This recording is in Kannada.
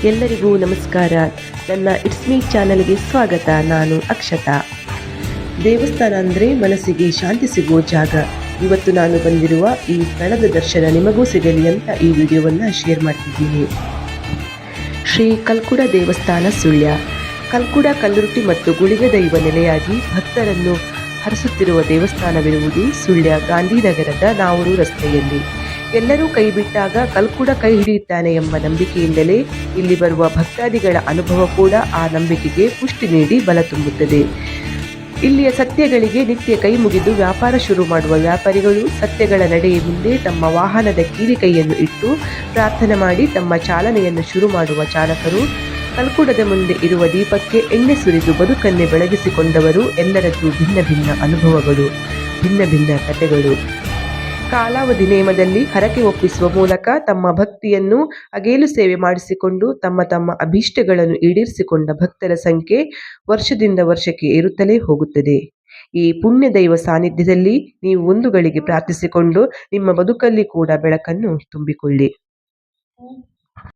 ಎಲ್ಲರಿಗೂ ನಮಸ್ಕಾರ. ನನ್ನ ಇಟ್ಸ್ ಮೀ ಚಾನಲ್ಗೆ ಸ್ವಾಗತ. ನಾನು ಅಕ್ಷತಾ. ದೇವಸ್ಥಾನ ಅಂದರೆ ಮನಸ್ಸಿಗೆ ಶಾಂತಿ ಸಿಗುವ ಜಾಗ. ಇವತ್ತು ನಾನು ಬಂದಿರುವ ಈ ಸ್ಥಳದ ದರ್ಶನ ನಿಮಗೂ ಸಿಗಲಿ ಅಂತ ಈ ವಿಡಿಯೋವನ್ನು ಶೇರ್ ಮಾಡ್ತಿದ್ದೀನಿ. ಶ್ರೀ ಕಲ್ಕುಡ ದೇವಸ್ಥಾನ ಸುಳ್ಯ. ಕಲ್ಕುಡ ಕಲ್ಲುರುಟಿ ಮತ್ತು ಗುಳಿಗ ದೈವ ನೆಲೆಯಾಗಿ ಭಕ್ತರನ್ನು ಹರಿಸುತ್ತಿರುವ ದೇವಸ್ಥಾನವಿರುವುದು ಸುಳ್ಯ ಗಾಂಧಿನಗರದ ನಾವೂರು ರಸ್ತೆಯಲ್ಲಿ. ಎಲ್ಲರೂ ಕೈ ಬಿಟ್ಟಾಗ ಕಲ್ಕುಡ ಕೈ ಹಿಡಿಯುತ್ತಾನೆ ಎಂಬ ನಂಬಿಕೆಯಿಂದಲೇ ಇಲ್ಲಿ ಬರುವ ಭಕ್ತಾದಿಗಳ ಅನುಭವ ಕೂಡ ಆ ನಂಬಿಕೆಗೆ ಪುಷ್ಟಿ ನೀಡಿ ಬಲ ತುಂಬುತ್ತದೆ. ಇಲ್ಲಿಯ ಸತ್ಯಗಳಿಗೆ ನಿತ್ಯ ಕೈ ಮುಗಿದು ವ್ಯಾಪಾರ ಶುರು ಮಾಡುವ ವ್ಯಾಪಾರಿಗಳು ಸತ್ಯಗಳ ನಡೆಯ ಮುಂದೆ ತಮ್ಮ ವಾಹನದ ಕೀಲಿ ಕೈಯನ್ನು ಇಟ್ಟು ಪ್ರಾರ್ಥನೆ ಮಾಡಿ ತಮ್ಮ ಚಾಲನೆಯನ್ನು ಶುರು ಮಾಡುವ ಚಾಲಕರು, ಕಲ್ಕುಡದ ಮುಂದೆ ಇರುವ ದೀಪಕ್ಕೆ ಎಣ್ಣೆ ಸುರಿದು ಬದುಕನ್ನೇ ಬೆಳಗಿಸಿಕೊಂಡವರು, ಎಲ್ಲರದ್ದು ಭಿನ್ನ ಭಿನ್ನ ಅನುಭವಗಳು, ಭಿನ್ನ ಭಿನ್ನ ಕಥೆಗಳು. ಕಾಲಾವಧಿ ನೇಮದಲ್ಲಿ ಹರಕೆ ಒಪ್ಪಿಸುವ ಮೂಲಕ ತಮ್ಮ ಭಕ್ತಿಯನ್ನು ಅಗೇಲು ಸೇವೆ ಮಾಡಿಸಿಕೊಂಡು ತಮ್ಮ ತಮ್ಮ ಅಭೀಷ್ಟಗಳನ್ನು ಈಡೇರಿಸಿಕೊಂಡ ಭಕ್ತರ ಸಂಖ್ಯೆ ವರ್ಷದಿಂದ ವರ್ಷಕ್ಕೆ ಏರುತ್ತಲೇ ಹೋಗುತ್ತದೆ. ಈ ಪುಣ್ಯ ದೈವ ಸಾನ್ನಿಧ್ಯದಲ್ಲಿ ನೀವು ಒಂದು ಗಳಿಗೆ ಪ್ರಾರ್ಥಿಸಿಕೊಂಡು ನಿಮ್ಮ ಬದುಕಲ್ಲಿ ಕೂಡ ಬೆಳಕನ್ನು ತುಂಬಿಕೊಳ್ಳಿ.